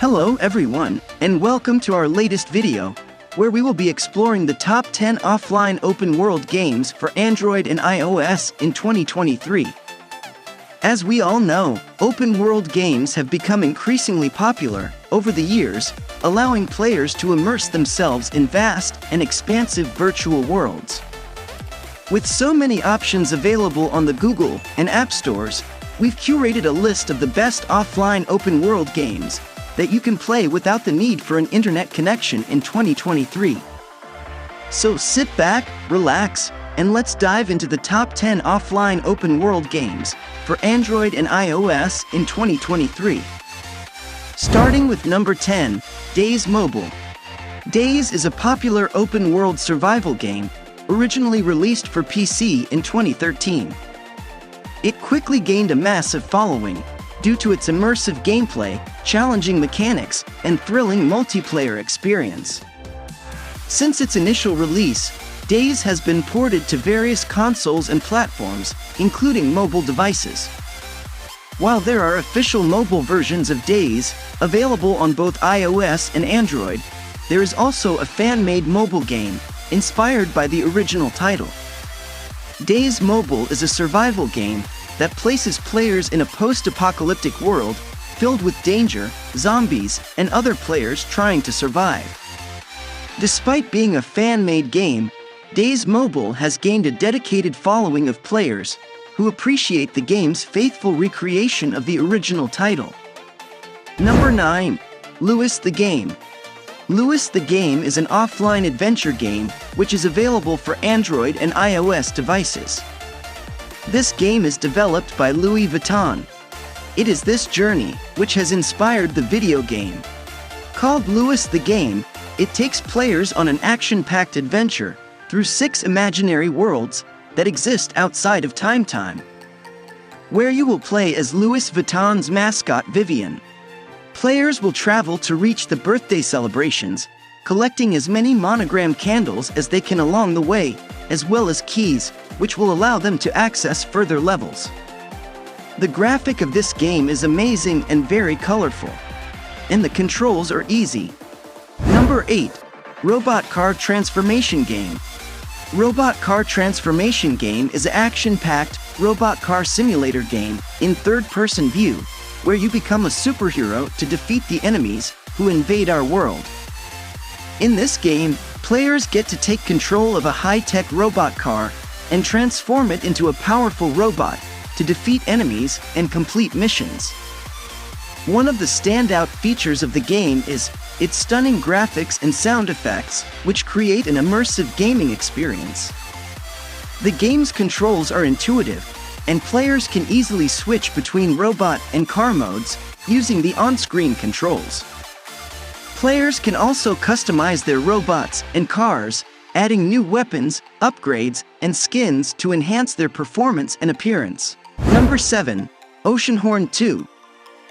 Hello everyone, and welcome to our latest video, where we will be exploring the top 10 offline open-world games for Android and iOS in 2023. As we all know, open-world games have become increasingly popular over the years, allowing players to immerse themselves in vast and expansive virtual worlds. With so many options available on the Google and App Stores, we've curated a list of the best offline open-world games that you can play without the need for an internet connection in 2023. So sit back, relax, and let's dive into the top 10 offline open-world games for Android and iOS in 2023. Starting with number 10, DayZ Mobile. DayZ is a popular open-world survival game, originally released for PC in 2013. It quickly gained a massive following due to its immersive gameplay, challenging mechanics, and thrilling multiplayer experience. Since its initial release, DayZ has been ported to various consoles and platforms, including mobile devices. While there are official mobile versions of DayZ available on both iOS and Android, there is also a fan-made mobile game inspired by the original title. DayZ Mobile is a survival game that places players in a post-apocalyptic world filled with danger, zombies, and other players trying to survive. Despite being a fan-made game, DayZ Mobile has gained a dedicated following of players who appreciate the game's faithful recreation of the original title. Number 9. Lewis the Game. Lewis the Game is an offline adventure game which is available for Android and iOS devices. This game is developed by Louis Vuitton. It is this journey which has inspired the video game. Called Lewis the Game, it takes players on an action-packed adventure through 6 imaginary worlds that exist outside of Time, where you will play as Louis Vuitton's mascot Vivian. Players will travel to reach the birthday celebrations, collecting as many monogram candles as they can along the way, as well as keys, which will allow them to access further levels. The graphic of this game is amazing and very colorful, and the controls are easy. Number 8. Robot Car Transformation Game. Robot Car Transformation Game is an action-packed robot car simulator game in third-person view, where you become a superhero to defeat the enemies who invade our world. In this game, players get to take control of a high-tech robot car and transform it into a powerful robot to defeat enemies and complete missions. One of the standout features of the game is its stunning graphics and sound effects, which create an immersive gaming experience. The game's controls are intuitive, and players can easily switch between robot and car modes using the on-screen controls. Players can also customize their robots and cars, adding new weapons, upgrades, and skins to enhance their performance and appearance. Number 7. Oceanhorn II.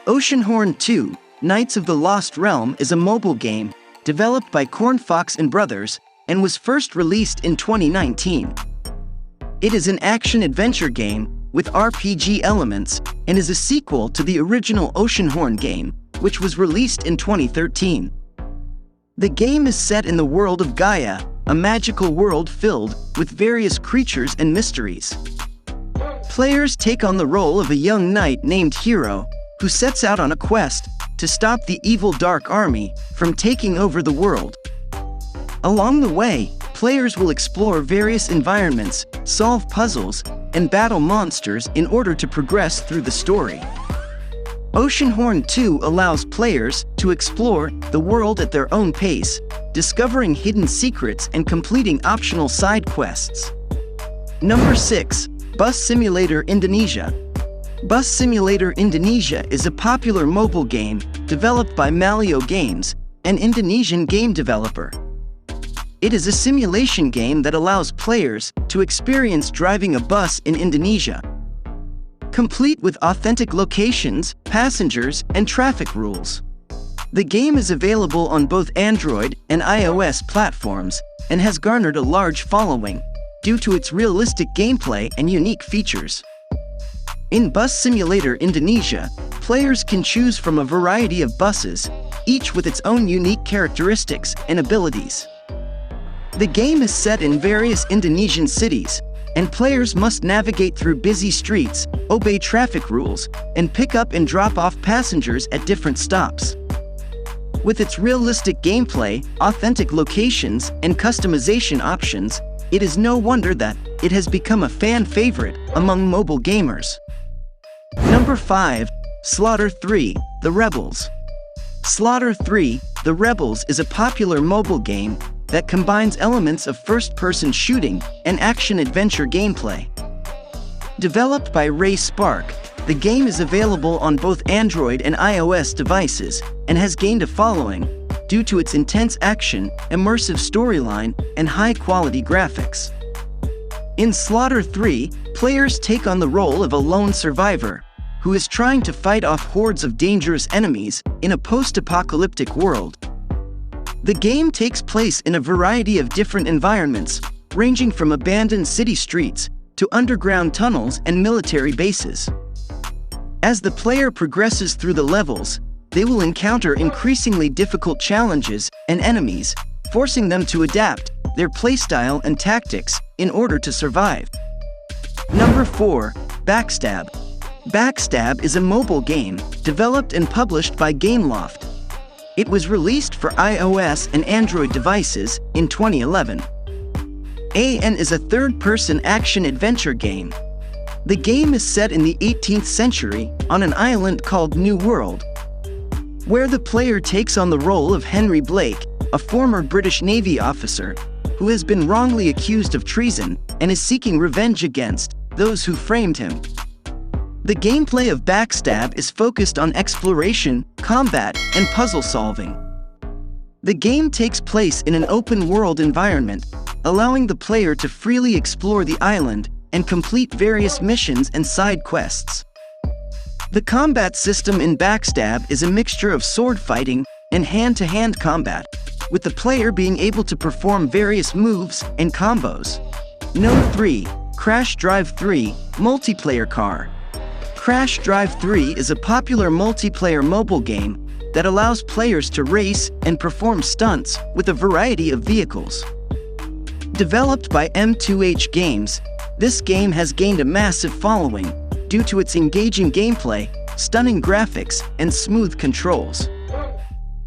Oceanhorn II, Knights of the Lost Realm is a mobile game developed by Cornfox and Brothers and was first released in 2019. It is an action-adventure game with RPG elements and is a sequel to the original Oceanhorn game, which was released in 2013. The game is set in the world of Gaia, a magical world filled with various creatures and mysteries. Players take on the role of a young knight named Hero, who sets out on a quest to stop the evil Dark Army from taking over the world. Along the way, players will explore various environments, solve puzzles, and battle monsters in order to progress through the story. Oceanhorn II allows players to explore the world at their own pace, discovering hidden secrets and completing optional side quests. Number 6. Bus Simulator Indonesia. Bus Simulator Indonesia is a popular mobile game developed by Malio Games, an Indonesian game developer. It is a simulation game that allows players to experience driving a bus in Indonesia, complete with authentic locations, passengers, and traffic rules. The game is available on both Android and iOS platforms and has garnered a large following due to its realistic gameplay and unique features. In Bus Simulator Indonesia, players can choose from a variety of buses, each with its own unique characteristics and abilities. The game is set in various Indonesian cities, and players must navigate through busy streets, obey traffic rules, and pick up and drop off passengers at different stops. With its realistic gameplay, authentic locations, and customization options, it is no wonder that it has become a fan favorite among mobile gamers. Number 5. Slaughter 3: The Rebels. Slaughter 3: The Rebels is a popular mobile game that combines elements of first-person shooting and action-adventure gameplay. Developed by Ray Spark, the game is available on both Android and iOS devices and has gained a following due to its intense action, immersive storyline, and high-quality graphics. In Slaughter 3, players take on the role of a lone survivor who is trying to fight off hordes of dangerous enemies in a post-apocalyptic world. The game takes place in a variety of different environments, ranging from abandoned city streets to underground tunnels and military bases. As the player progresses through the levels, they will encounter increasingly difficult challenges and enemies, forcing them to adapt their playstyle and tactics in order to survive. Number 4. Backstab. Backstab is a mobile game developed and published by Gameloft. It was released for iOS and Android devices in 2011. AN is a third-person action-adventure game. The game is set in the 18th century on an island called New World, where the player takes on the role of Henry Blake, a former British Navy officer who has been wrongly accused of treason and is seeking revenge against those who framed him. The gameplay of Backstab is focused on exploration, combat, and puzzle solving. The game takes place in an open-world environment, allowing the player to freely explore the island and complete various missions and side quests. The combat system in Backstab is a mixture of sword fighting and hand-to-hand combat, with the player being able to perform various moves and combos. Note 3. Crash Drive 3: Multiplayer Car. Crash Drive 3 is a popular multiplayer mobile game that allows players to race and perform stunts with a variety of vehicles. Developed by M2H Games, this game has gained a massive following due to its engaging gameplay, stunning graphics, and smooth controls.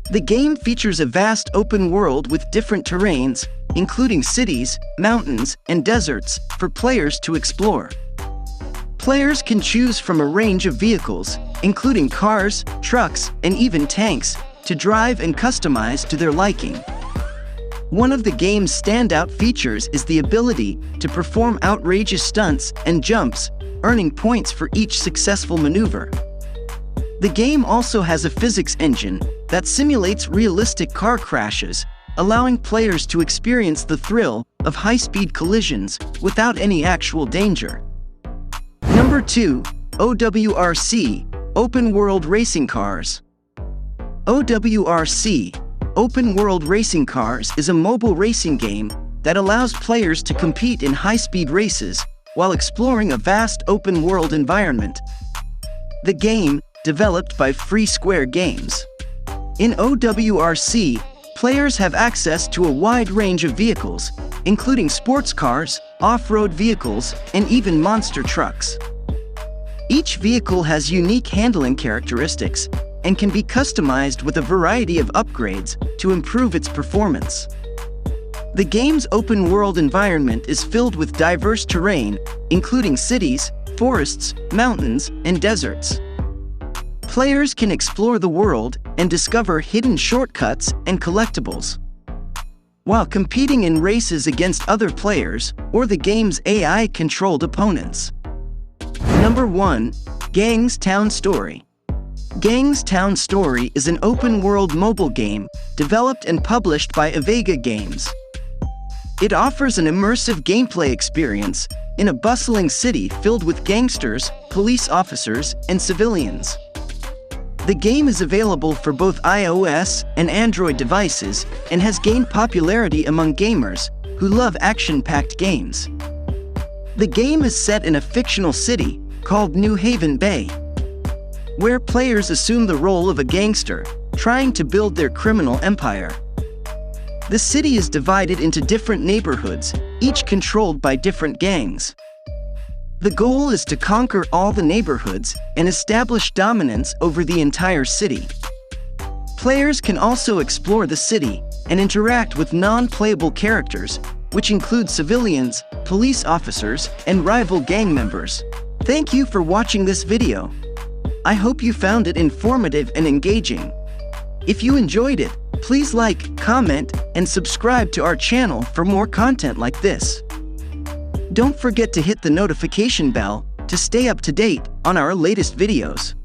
The game features a vast open world with different terrains, including cities, mountains, and deserts, for players to explore. Players can choose from a range of vehicles, including cars, trucks, and even tanks, to drive and customize to their liking. One of the game's standout features is the ability to perform outrageous stunts and jumps, earning points for each successful maneuver. The game also has a physics engine that simulates realistic car crashes, allowing players to experience the thrill of high-speed collisions without any actual danger. Number 2. OWRC: Open World Racing Cars. OWRC: Open World Racing Cars is a mobile racing game that allows players to compete in high-speed races while exploring a vast open-world environment. The game, developed by Free Square Games. In OWRC, players have access to a wide range of vehicles, including sports cars, off-road vehicles, and even monster trucks. Each vehicle has unique handling characteristics and can be customized with a variety of upgrades to improve its performance. The game's open-world environment is filled with diverse terrain, including cities, forests, mountains, and deserts. Players can explore the world and discover hidden shortcuts and collectibles, while competing in races against other players or the game's AI-controlled opponents. Number 1. Gang's Town Story. Gang's Town Story is an open-world mobile game developed and published by Avega Games. It offers an immersive gameplay experience in a bustling city filled with gangsters, police officers, and civilians. The game is available for both iOS and Android devices and has gained popularity among gamers who love action-packed games. The game is set in a fictional city called New Haven Bay, where players assume the role of a gangster, trying to build their criminal empire. The city is divided into different neighborhoods, each controlled by different gangs. The goal is to conquer all the neighborhoods and establish dominance over the entire city. Players can also explore the city and interact with non-playable characters, which include civilians, police officers, and rival gang members. Thank you for watching this video. I hope you found it informative and engaging. If you enjoyed it, please like, comment, and subscribe to our channel for more content like this. Don't forget to hit the notification bell to stay up to date on our latest videos.